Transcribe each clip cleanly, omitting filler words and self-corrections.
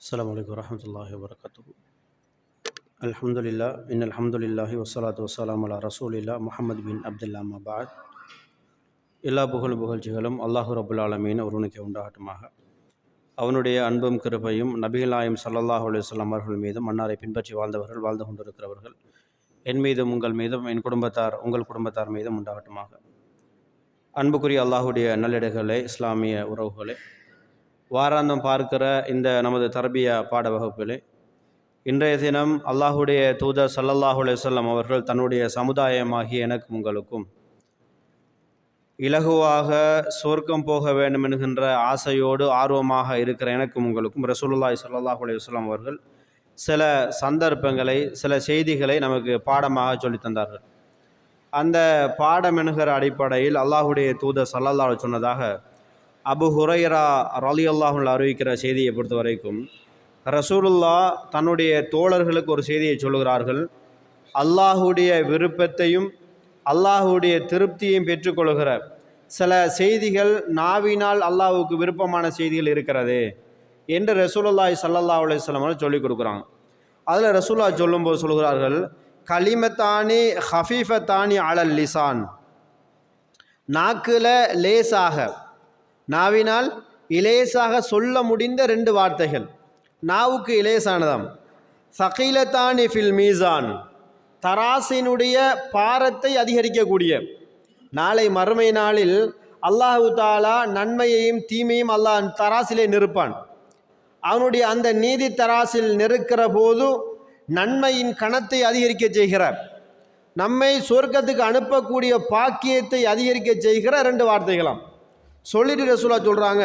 السلام عليكم ورحمة الله وبركاته. الحمد لله إن الحمد لله والصلاة والسلام على رسول الله محمد பின் அப்துல்லா மபாத். எல்லா புகழ்ச்சிகளும் அல்லாஹு ரபுல் ஆலமீன் ஒருவனுக்கு உண்டாகட்டுமாக. அவனுடைய அன்பும் கிருபையும் நபிகள் நாயகம் ஸல்லல்லாஹு அலைஹி வஸல்லம் அவர்கள் மீதும் அன்னாரை பின்பற்றி வாழ்ந்து கொண்டிருக்கிறவர்கள் என் மீதும் உங்கள் மீதும் என் குடும்பத்தார் உங்கள் குடும்பத்தார் மீதும் உண்டாகட்டுமாக. அன்புக்குரிய அல்லாஹுடைய நல்லிடங்களே, இஸ்லாமிய உறவுகளே, வாராந்தம் பார்க்கிற இந்த நமது தர்பியா பாட வகுப்பிலே இன்றைய தினம் அல்லாஹுடைய தூதர் ஸல்லல்லாஹு அலைஹி வஸல்லம் அவர்கள் தன்னுடைய சமுதாயமாகிய எனக்கும் உங்களுக்கும் இலகுவாக சொர்க்கம் போக வேண்டும் என்கின்ற ஆசையோடு ஆர்வமாக இருக்கிற எனக்கும் உங்களுக்கும் ரசூலுல்லாஹி ஸல்லல்லாஹு அலைஹி வஸல்லம் அவர்கள் சில சந்தர்ப்பங்களை, சில செய்திகளை நமக்கு பாடமாக சொல்லித் தந்தார்கள். அந்த பாடம் என்கிற அடிப்படையில் அல்லாஹுடைய தூதர் ஸல்லல்லாஹு அலைஹி சொன்னதாக அபு ஹுரைரா ரலியல்லாஹு அன்ஹு அறிவிக்கிற செய்தியை பொறுத்த வரைக்கும் ரசூலுல்லாஹ் தன்னுடைய தோழர்களுக்கு ஒரு செய்தியை சொல்லுகிறார்கள். அல்லாஹுடைய விருப்பத்தையும் அல்லாஹுடைய திருப்தியையும் பெற்றுக்கொள்கிற சில செய்திகள் நாவினால் அல்லாஹுக்கு விருப்பமான செய்திகள் இருக்கிறது என்று ரசூலுல்லாஹி ஸல்லல்லாஹு அலைஹி வஸல்லம் சொல்லிக் கொடுக்குறாங்க. அதில் ரசூலுல்லாஹ் சொல்லும்போது சொல்கிறார்கள், கலிமத்தானி ஹஃபீஃபத்தானி அலல் லிசான், நாக்கில் லேசாக, நாவினால் இலேசாக சொல்ல முடிந்த ரெண்டு வார்த்தைகள், நாவுக்கு இலேசானதாம். சகீலத்தானி ஃபில் மீசான், தராசினுடைய பாரத்தை அதிகரிக்கக்கூடிய, நாளை மறுமை நாளில் அல்லாஹு தாலா நன்மையையும் தீமையும் அல்லாஹ் தராசிலே நிறுப்பான். அவனுடைய அந்த நீதி தராசில் நெருக்கிற போது நன்மையின் கணத்தை அதிகரிக்க செய்கிறார். நம்மை சொர்க்கத்துக்கு அனுப்பக்கூடிய பாக்கியத்தை அதிகரிக்க செய்கிற ரெண்டு வார்த்தைகளாம். சொல்லிட்டு ரசூலா சொல்கிறாங்க,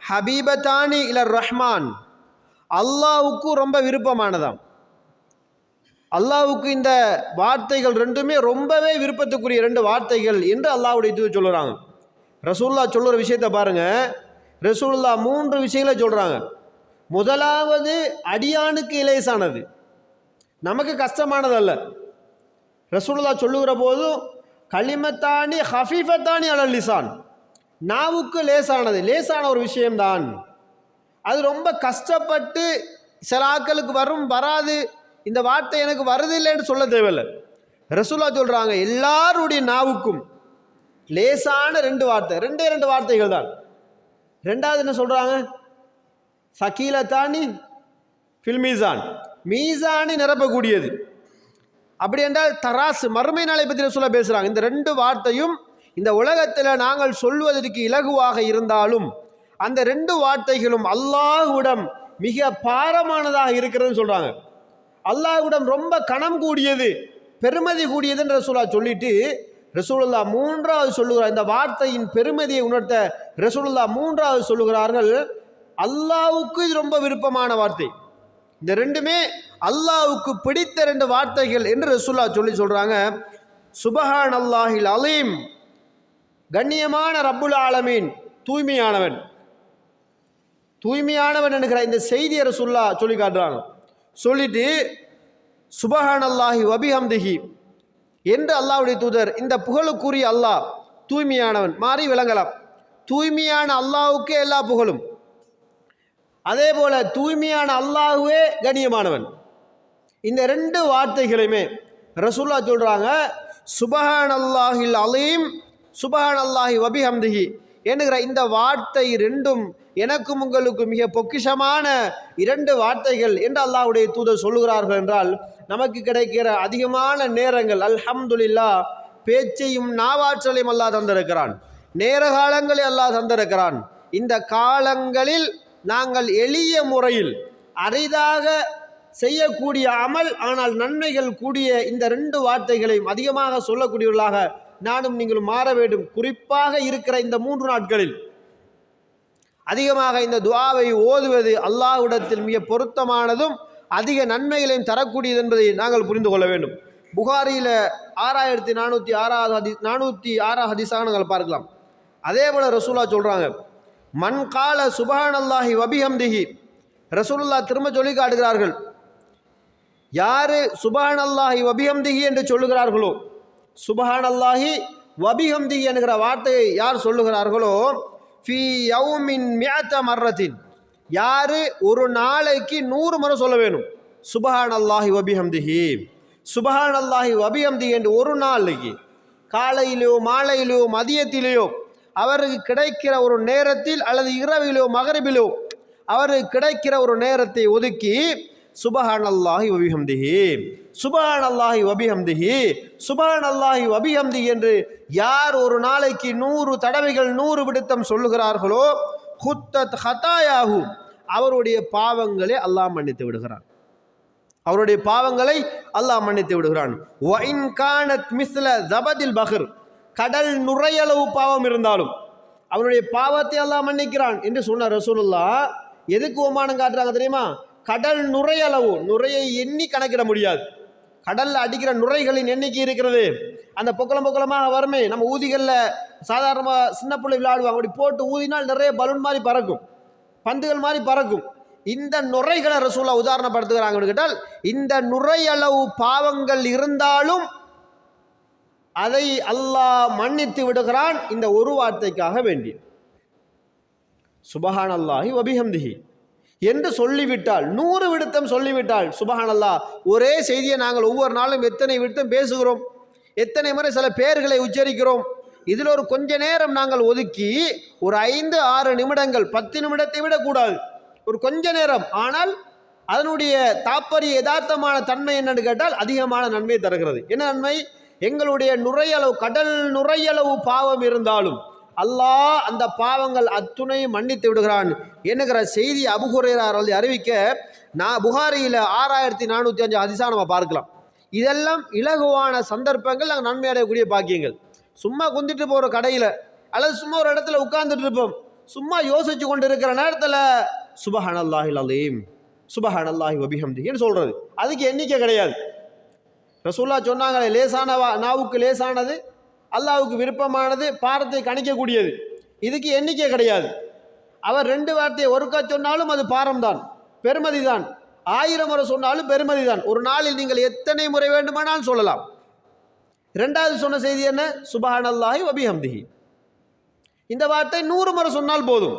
ஹபீபத்தானி இலர் ரஹ்மான், அல்லாஹுக்கு ரொம்ப விருப்பமானதாம். அல்லாஹுக்கு இந்த வார்த்தைகள் ரெண்டுமே ரொம்பவே விருப்பத்துக்குரிய ரெண்டு வார்த்தைகள் என்று அல்லாஹ்வுடைய தூதர் சொல்லுறாங்க. ரசூலுல்லா சொல்லுற விஷயத்தை பாருங்க. ரசூலுல்லா 3 விஷயங்களை சொல்கிறாங்க. முதலாவது, அடியானுக்கு இலேசானது, நமக்கு கஷ்டமானது அல்ல. ரசூலுல்லா சொல்லுகிற போது கலிமத்தானி ஹஃபீஃபத்தானி அலல் லிசான், நாவுக்கு லேசானது, லேசான ஒரு விஷயம்தான். அது ரொம்ப கஷ்டப்பட்டு சில ஆட்களுக்கு வராது, இந்த வார்த்தை எனக்கு வருதில்லைன்னு சொல்ல தேவையில்லை. ரசூலுல்லாஹ் சொல்கிறாங்க, எல்லாருடைய நாவுக்கும் லேசான ரெண்டு வார்த்தை, ரெண்டு வார்த்தைகள் தான். ரெண்டாவது என்ன சொல்கிறாங்க, சகீலத்தானி ஃபில் மீசான், மீசானி நிரப்பக்கூடியது. அப்படி என்றால் தராசு, மறுமை நாளை பற்றி ரசூலுல்லாஹ் பேசுகிறாங்க. இந்த ரெண்டு வார்த்தையும் இந்த உலகத்தில் நாங்கள் சொல்வதற்கு இலகுவாக இருந்தாலும் அந்த ரெண்டு வார்த்தைகளும் அல்லாஹ்விடம் மிக பாரமானதாக இருக்கிறதுன்னு சொல்கிறாங்க. அல்லாஹ்விடம் ரொம்ப கணம் கூடியது, பெருமதி கூடியதுன்னு ரசூலுல்லாஹ் சொல்லிட்டு ரசூலுல்லாஹ் 3வது சொல்லுகிறார். இந்த வார்த்தையின் பெருமதியை உணர்த்த ரசூலுல்லாஹ் 3வது சொல்லுகிறார்கள், அல்லாஹ்வுக்கு இது ரொம்ப விருப்பமான வார்த்தை. இந்த ரெண்டுமே அல்லாஹ்வுக்கு பிடித்த ரெண்டு வார்த்தைகள் என்று ரசூலுல்லாஹ் சொல்கிறாங்க. சுபஹானல்லாஹில் அலீம், கண்ணியமான ரப்புல் ஆலமீன், தூய்மையானவன், தூய்மையானவன் என்கிற இந்த செய்தியை ரசூலுல்லாஹ் சொல்லி காட்டுறாங்க. சொல்லிட்டு சுபஹானல்லாஹி வபிஹம்திஹி என்று அல்லாஹ்வுடைய தூதர், இந்த புகழுக்குரிய அல்லாஹ் தூய்மையானவன் மாறி விளங்கலாம். தூய்மையான அல்லாஹ்வுக்கு எல்லா புகழும், அதே போல தூய்மையான அல்லாஹ்வே கண்ணியமானவன். இந்த ரெண்டு வார்த்தைகளையுமே ரசூலுல்லாஹ் சொல்றாங்க, சுபஹானல்லாஹில் அலீம் சுபஹானல்லாஹி வபிஹம்திஹி என்கிற இந்த வார்த்தை ரெண்டும் எனக்கும் உங்களுக்கு மிக பொக்கிஷமான 2 வார்த்தைகள் என்று அல்லாஹ்வுடைய தூதர் சொல்லுகிறார்கள். என்றால் நமக்கு கிடைக்கிற அதிகமான நேரங்கள் அல்ஹம்துலில்லாஹ் பேச்சையும் நாவாற்றலையும் அல்லாஹ் தந்திருக்கிறான், நேர காலங்களை அல்லாஹ் தந்திருக்கிறான். இந்த காலங்களில் நாங்கள் எளிய முறையில் அரிதாக செய்யக்கூடிய அமல், ஆனால் நன்மைகள் கூடிய இந்த 2 வார்த்தைகளையும் அதிகமாக சொல்லக்கூடியவர்களாக நானும் நீங்களும் மாற வேண்டும். குறிப்பாக இருக்கிற இந்த 3 நாட்களில் அதிகமாக இந்த துஆவை ஓதுவது அல்லாஹ்விடத்தில் மிக பொருத்தமானதும் அதிக நன்மைகளையும் தரக்கூடியது என்பதை நாங்கள் புரிந்து கொள்ள வேண்டும். புகாரியில் 6406 ஹதீஸாக நாங்கள் பார்க்கலாம். அதே போல ரசூலுல்லாஹ் சொல்கிறாங்க, மன் கால சுபஹானல்லாஹி வபிஹம்திஹி, ரசூலுல்லாஹ் திரும்ப சொல்லி காட்டுகிறார்கள், யாரு சுபஹானல்லாஹி வபிஹம்திஹி என்று சொல்லுகிறார்களோ, சுபஹானல்லாஹி வபிஹம்திஹி என்கிற வார்த்தையை யார் சொல்லுகிறார்களோ, ஃபி யௌமின் மிஅத மர்ரத்தின், யாரு ஒரு நாளைக்கு 100 முறை சொல்ல வேணும் சுபஹானல்லாஹி வபிஹம்திஹி, சுபஹானல்லாஹி வபிஹம்திஹி என்று ஒரு நாளைக்கு காலையிலோ மாலையிலோ மதியத்திலேயோ அவருக்கு கிடைக்கிற ஒரு நேரத்தில் அல்லது இரவிலோ மகரிபிலோ அவருக்கு கிடைக்கிற ஒரு நேரத்தை ஒதுக்கி சுபஹானல்லாஹி வபிஹம்திஹி, சுபஹானல்லாஹி வபிஹம்திஹி, சுபஹானல்லாஹி வபிஹம்திஹி என்று யார் ஒரு நாளைக்கு 100 தடவைகள் 100 விடுத்தம் சொல்லுகிறார்களோ ஹுத்தத் ஹதாயாஹு, அவருடைய பாவங்களை அல்லாஹ் மன்னித்து விடுகிறான். அவருடைய பாவங்களை அல்லாஹ் மன்னித்து விடுகிறான். வ இன் கானத் மிஸ்ல ஜபதில் பஹர், கடல் நுரையளவு பாவம் இருந்தாலும் அவருடைய பாவத்தை அல்லாஹ் மன்னிக்கிறான் என்று சொன்ன ரசூலுல்லாஹ் எதுக்கு உமானம் காட்டுறாங்க தெரியுமா? கடல் நுரையளவு, நுரையை எண்ணி கணக்கிட முடியாது. கடல்ல அடிக்கிற நுரைகளின் எண்ணிக்கை இருக்கிறது. அந்த பொக்கலமாக வருமே, நம்ம ஊதிகளில் சாதாரணமாக சின்ன பிள்ளை விளையாடுவாங்க, அப்படி போட்டு ஊதினால் நிறைய பலூன் மாதிரி பறக்கும், பந்துகள் மாதிரி பறக்கும். இந்த நுரைகளை ரசூலுல்லாஹ் உதாரணப்படுத்துகிறாங்கன்னு கேட்டால், இந்த நுரையளவு பாவங்கள் இருந்தாலும் அதை அல்லாஹ் மன்னித்து விடுகிறான் இந்த ஒரு வார்த்தைக்காக வேண்டி. சுபஹானல்லாஹி வபிஹம்திஹி என்று சொல்லிவிட்டால், 100 விடுத்தம் சொல்லிவிட்டால் சுபஹானல்லாஹ். ஒரே செய்தியை நாங்கள் ஒவ்வொரு நாளும் எத்தனை விடுத்தம் பேசுகிறோம், எத்தனை முறை சில பெயர்களை உச்சரிக்கிறோம். இதில் ஒரு கொஞ்ச நேரம் நாங்கள் ஒதுக்கி ஒரு 5-6 நிமிடங்கள், 10 நிமிடத்தை விட கூடாது, ஒரு கொஞ்ச நேரம், ஆனால் அதனுடைய தாற்பரிய யதார்த்தமான தன்மை என்னன்னு கேட்டால் அதிகமான நன்மை தருகிறது. என்ன நன்மை? எங்களுடைய நுரையளவு, கடல் நுரையளவு பாவம் இருந்தாலும் அல்லாஹ் அந்த பாவங்கள் அத்துணையும் மன்னித்து விடுகிறான் என்கிற செய்தி அபூ ஹுரைரா அறிவிக்க புகாரியில் 6405 ஹதீஸா நம்ம பார்க்கலாம். இதெல்லாம் இலகுவான சந்தர்ப்பங்கள், நாங்கள் நன்மை அடையக்கூடிய பாக்கியங்கள். சும்மா குந்திட்டு போகிற கடையில் அல்லது சும்மா ஒரு இடத்துல உட்கார்ந்துட்டு இருப்போம், சும்மா யோசிச்சு கொண்டு இருக்கிற நேரத்தில் சுபஹானல்லாஹில் அலீம், சுபஹானல்லாஹி வபிஹம்திஹின்னு சொல்கிறது, அதுக்கு எண்ணிக்கை கிடையாது. ரசூலுல்லாஹ் சொன்னாங்களே, லேசானவா நாவுக்கு லேசானது, அல்லாஹ்வுக்கு விருப்பமானது, பாரத்தை கணிக்கக்கூடியது, இதுக்கு எண்ணிக்கை கிடையாது. அவர் 2 வார்த்தையை ஒருக்கா சொன்னாலும் அது பாரம்தான், பெருமதி தான். 1000 முறை சொன்னாலும் பெருமதி தான். ஒரு நாளில் நீங்கள் எத்தனை முறை வேண்டுமானாலும் சொல்லலாம். 2வது சொன்ன செய்தி என்ன? சுபஹானல்லாஹி வபிஹம்திஹி. இந்த வார்த்தை 100 முறை சொன்னால் போதும்,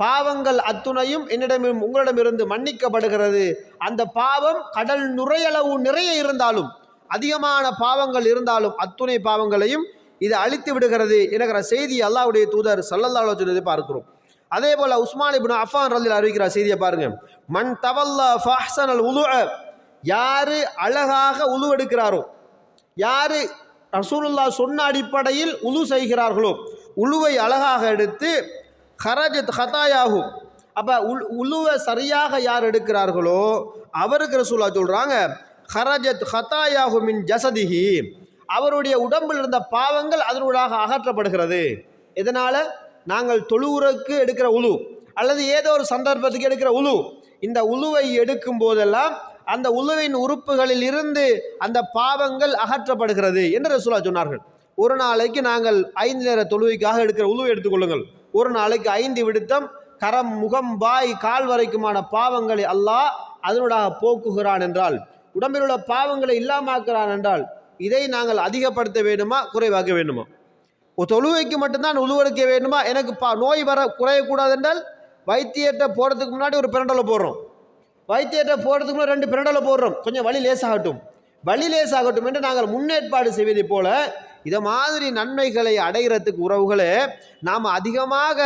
பாவங்கள் அத்துணையும் என்னிடமும் உங்களிடமிருந்து மன்னிக்கப்படுகிறது. அந்த பாவம் கடல் நுரையளவு நிறைய இருந்தாலும், அதிகமான பாவங்கள் இருந்தாலும் அத்துணை பாவங்களையும் இது அழித்து விடுகிறது என்கிற செய்தி அல்லாஹ்வுடைய தூதர் ஸல்லல்லாஹு அலைஹி வஸல்லம் பார்க்கிறோம். அதே போல உஸ்மான் இப்னு அஃபான் ரலியல்லாஹு அறிவிக்கிற செய்தியை பாருங்க. மன் தவல்லா ஃபஹ்ஸனல் உதுஅ, யாரு அழகாக உது எடுக்கிறாரோ, யாரு ரசூலுல்லாஹ் சொன்ன அடிப்படையில் உது செய்கிறார்களோ, உலுவை அழகாக எடுத்து ஹரஜத் ஹதாயாஹு, அப்போ உலுவை சரியாக யார் எடுக்கிறார்களோ அவருக்கு ரசூலுல்லாஹ் சொல்கிறாங்க ஹரஜத் ஹதாயாஹு மின் ஜஸதிஹி, அவருடைய உடம்பில் இருந்த பாவங்கள் அதனூடாக அகற்றப்படுகிறது. இதனால் நாங்கள் தொழுவுறக்கு எடுக்கிற உலு அல்லது ஏதோ ஒரு சந்தர்ப்பத்துக்கு எடுக்கிற உலு, இந்த உலுவை எடுக்கும் போதெல்லாம் அந்த உலுவின் உறுப்புகளில் இருந்து அந்த பாவங்கள் அகற்றப்படுகிறது என்று ரசூலுல்லாஹ் சொன்னார்கள். ஒரு நாளைக்கு நாங்கள் 5 நேர தொழுகைக்காக எடுக்கிற உலுவை எடுத்துக்கொள்ளுங்கள். ஒரு நாளைக்கு 5 விடுத்தம் கரம், முகம், வாய், கால் வரைக்குமான பாவங்களை அல்லாஹ் அதனூடாக போக்குகிறான் என்றால், உடம்பில் உள்ள பாவங்களை இல்லாமாக்குறான் என்றால், இதை நாங்கள் அதிகப்படுத்த வேண்டுமா குறைவாக்க வேண்டுமா? ஒரு தொழுவைக்கு மட்டும்தான் உழுவெடுக்க வேண்டுமா? எனக்கு நோய் வர குறையக்கூடாது என்றால் வைத்தியத்தை போகிறதுக்கு முன்னாடி ஒரு பிரண்டலை போடுறோம், வைத்தியத்தை போகிறதுக்கு முன்னாடி 2 பிரண்டலை போடுறோம், கொஞ்சம் வலி லேசாகட்டும் என்று நாங்கள் முன்னேற்பாடு செய்வதை போல இதை மாதிரி நன்மைகளை அடைகிறதுக்கு உறவுகளை நாம் அதிகமாக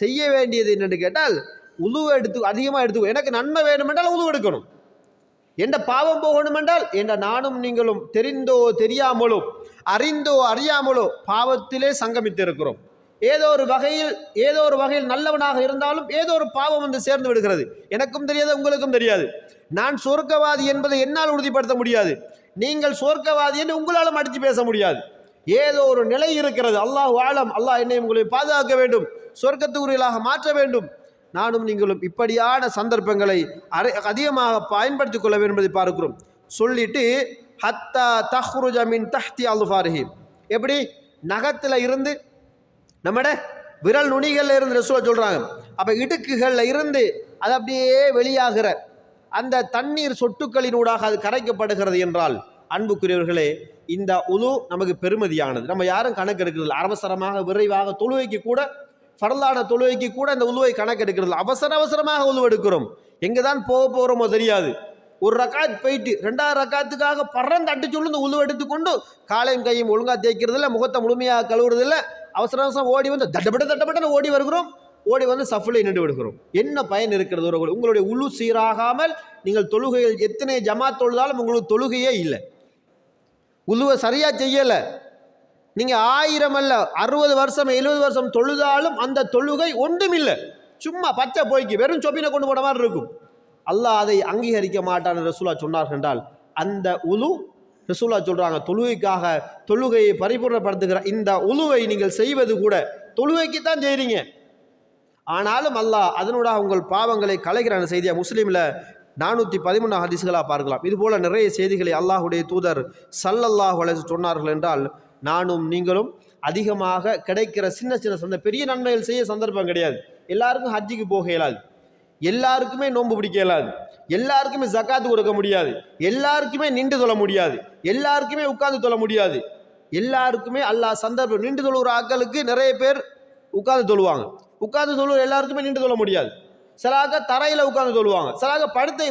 செய்ய வேண்டியது என்னென்னு கேட்டால், உழுவு அதிகமாக எடுத்துக்கோ. எனக்கு நன்மை வேணுமென்றால் உழுவு எடுக்கணும், என்ற பாவம் போகணுமென்றால் என்ற நானும் நீங்களும் தெரிந்தோ தெரியாமலோ அறிந்தோ அறியாமலோ பாவத்திலே சங்கமித்து இருக்கிறோம். ஏதோ ஒரு வகையில் நல்லவனாக இருந்தாலும் ஏதோ ஒரு பாவம் வந்து சேர்ந்து விடுகிறது. எனக்கும் தெரியாது, உங்களுக்கும் தெரியாது. நான் சொர்க்கவாதி என்பதை என்னால் உறுதிப்படுத்த முடியாது, நீங்கள் சொர்க்கவாதி என்று உங்களாலும் அடித்து பேச முடியாது. ஏதோ ஒரு நிலை இருக்கிறது. அல்லாஹ் ஆலம், அல்லாஹ் என்னை உங்களை பாதுகாக்க வேண்டும், சொர்க்கத்துக்குரியலாக மாற்ற வேண்டும். நானும் நீங்களும் இப்படியான சந்தர்ப்பங்களை அதிகமாக பயன்படுத்திக் கொள்ள வேண்டும் என்பதை பார்க்கிறோம். சொல்லிட்டு ஹத்தா தஹ்ருஜ மின் தஹ்தி அல்ஃபாரிஹி, எப்படி நகத்தில் இருந்து நம்மட விரல் நுனிகளில் இருந்து ரசூலுல்லாஹ் சொல்கிறாங்க. அப்போ இடுக்குகளில் இருந்து அது அப்படியே வெளியாகிற அந்த தண்ணீர் சொட்டுக்களினூடாக அது கரைக்கப்படுகிறது என்றால், அன்புக்குரியவர்களே, இந்த உது நமக்கு பெருமதியானது. நம்ம யாரும் கணக்கு எடுக்கிறது அவசரமாக விரைவாக தொழுவைக்கு கூட ஃபர்லான தொழுகைக்கு கூட இந்த உலுவை கணக்கெடுக்கிறது. அவசரமாக உலுவு எடுக்கிறோம். எங்கே தான் போக போகிறோமோ தெரியாது. ஒரு ரக்காத் போயிட்டு 2வது ரக்காத்துக்காக பறந்து அடிச்சுள்ள இந்த உலுவை எடுத்துக்கொண்டு காலையும் கையும் ஒழுங்காக தேய்க்கிறதில்ல, முகத்தை முழுமையாக கழுவுறதில்ல, அவசரம் ஓடி வந்து தட்டப்பட்டு ஓடி வருகிறோம். ஓடி வந்து சஃபில் நின்று விடுகிறோம். என்ன பயன் இருக்கிறது? உங்களுடைய உளு சீராகாமல் நீங்கள் தொழுகையில் எத்தனை ஜமாத் தொழுதாலும் உங்களுக்கு தொழுகையே இல்லை. உலுவை சரியாக செய்யலை. நீங்கள் 1000 அல்ல 60 வருஷம் 70 வருஷம் தொழுதாலும் அந்த தொழுகை ஒன்றுமில்லை. சும்மா பச்சை போய்க்கு வெறும் சொப்பினை கொண்டு போன மாதிரி இருக்கும். அல்லாஹ் அதை அங்கீகரிக்க மாட்டான் ரசூலா சொன்னார்கள் என்றால், அந்த உலு ரசூலா சொல்கிறாங்க, தொழுகைக்காக தொழுகையை பரிபூர்ணப்படுத்துகிற இந்த உலுவை நீங்கள் செய்வது கூட தொழுகைக்கு தான் செய்கிறீங்க. ஆனாலும் அல்லாஹ் அதனூடாக உங்கள் பாவங்களை களைகிற செய்தியை முஸ்லீமில் 413 ஹதீஸ்களாக பார்க்கலாம். இதுபோல் நிறைய செய்திகளை அல்லாஹுடைய தூதர் ஸல்லல்லாஹு அலைஹி சொன்னார்கள் என்றால், நானும் நீங்களும் அதிகமாக கிடைக்கிற சின்ன பெரிய நன்மைகள் செய்ய சந்தர்ப்பம் கிடையாது. எல்லாருக்கும் ஹஜ்ஜிக்கு போக இயலாது, எல்லாருக்குமே நோன்பு பிடிக்க இயலாது, எல்லாருக்குமே ஜக்காத்து கொடுக்க முடியாது, எல்லாருக்குமே நின்று தொழ முடியாது, எல்லாருக்குமே உட்கார்ந்து தொழ முடியாது. எல்லாருக்குமே அல்லாஹ் சந்தர்ப்பம் நின்று தொழுகிற ஆக்களுக்கு நிறைய பேர் உட்கார்ந்து தொழுவாங்க. உட்கார்ந்து தொழுகிற எல்லாருக்குமே நின்று தொழ முடியாது. சிலாக தரையில் உட்கார்ந்து தொழுவாங்க, சிலாக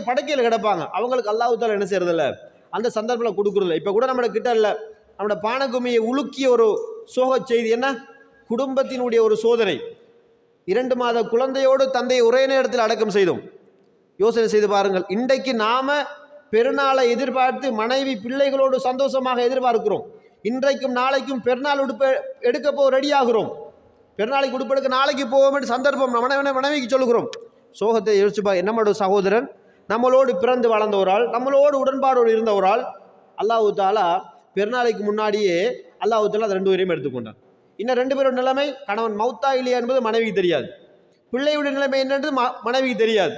படுக்கையில் கிடப்பாங்க. அவங்களுக்கு அல்லாஹ் தாலா என்ன செய்யறதில்ல, அந்த சந்தர்ப்பத்தில் கொடுக்குறதில்ல. இப்போ கூட நம்ம கிட்ட இல்லை, நம்மளோட பானகுமியை உலுக்கிய ஒரு சோக செய்தி என்ன, குடும்பத்தினுடைய ஒரு சோதனை. 2 மாத குழந்தையோடு தந்தையை ஒரே நேரத்தில் அடக்கம் செய்தோம். யோசனை செய்து பாருங்கள். இன்றைக்கு நாம பெருநாளை எதிர்பார்த்து மனைவி பிள்ளைகளோடு சந்தோஷமாக எதிர்பார்க்கிறோம். இன்றைக்கும் நாளைக்கும் பெருநாள் உடுப்பு எடுக்க போ ரெடி ஆகிறோம். பெருநாளைக்கு உடுப்பெடுக்க நாளைக்கு போவோம் என்று சந்தர்ப்பம் மனைவிக்கு சொல்லுகிறோம். சோகத்தை யோசிச்சுப்பா. நம்மளோட சகோதரன், நம்மளோடு பிறந்து வளர்ந்த ஒரு ஆள், நம்மளோடு உடன்பாடோடு இருந்த ஒரு ஆள், அல்லாஹ் தாலா பெருநாளைக்கு முன்னாடியே அல்லாஹ் தாலா அந்த 2 பேரையும் எடுத்துக்கொண்டான். இன்னும் 2 பேரோட நிலைமை, கணவன் மௌத்தா இல்லையா என்பது மனைவிக்கு தெரியாது, பிள்ளையுடைய நிலைமை என்னென்று மனைவிக்கு தெரியாது.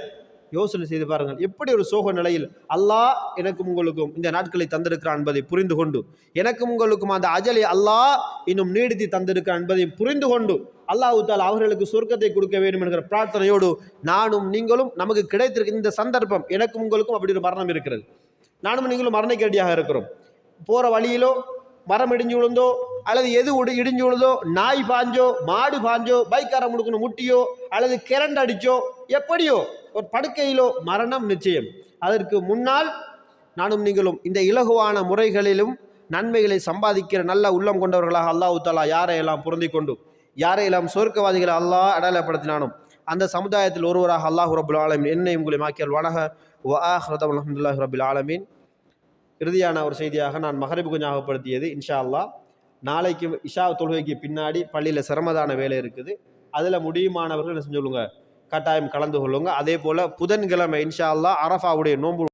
யோசனை செய்து பாருங்கள், எப்படி ஒரு சோக நிலையில் அல்லாஹ் எனக்கும் உங்களுக்கும் இந்த நாட்களை தந்திருக்கிறான் என்பதை புரிந்து கொண்டு, எனக்கும் உங்களுக்கும் அந்த அஜலை அல்லாஹ் இன்னும் நீடித்து தந்திருக்கிறான் என்பதை புரிந்து கொண்டு, அல்லாஹ் தாலா அவர்களுக்கு சொர்க்கத்தை கொடுக்க வேண்டும் என்கிற பிரார்த்தனையோடு நானும் நீங்களும், நமக்கு கிடைத்திருக்க இந்த சந்தர்ப்பம், எனக்கும் உங்களுக்கும் அப்படி ஒரு மரணம் இருக்கிறது. நானும் நீங்களும் மரணிக்கடியாக இருக்கிறோம். போகிற வழியிலோ மரம் இடிஞ்சு விழுந்தோ, அல்லது எது இடிஞ்சு விழுதோ, நாய் பாஞ்சோ, மாடு பாஞ்சோ, பைக்காரம் முடுக்கணும் முட்டியோ, அல்லது கரண்ட் அடிச்சோ, எப்படியோ ஒரு படுக்கையிலோ மரணம் நிச்சயம். அதற்கு முன்னால் நானும் நீங்களும் இந்த இலகுவான முறைகளிலும் நன்மைகளை சம்பாதிக்கிற நல்ல உள்ளம் கொண்டவர்களாக அல்லாஹ் தாலா யாரையெல்லாம் பொருந்தி கொண்டு, யாரையெல்லாம் சொர்க்கவாதிகளை அல்லாஹ் அடையாளப்படுத்தினாலும் அந்த சமுதாயத்தில் ஒருவராக அல்லாஹ் ரப்புல் ஆலமீன் என்னை உங்களை மாக்கியல் வணக வஆஹிரு அல்ஹம்துலில்லாஹி ரப்பில் ஆலமீன். இறுதியான ஒரு செய்தியாக நான் மகரிபுக்கு ஞாபகப்படுத்தியது, இன்ஷா அல்லாஹ் நாளைக்கு இஷா தொழுகைக்கு பின்னாடி பள்ளியில் சிரமதான வேலை இருக்குது. அதில் முடியுமானவர்கள் என்ன செஞ்சு சொல்லுங்க, கட்டாயம் கலந்து கொள்ளுங்க. அதே போல் புதன்கிழமை இன்ஷா அல்லாஹ் அரஃபாவுடைய நோன்பு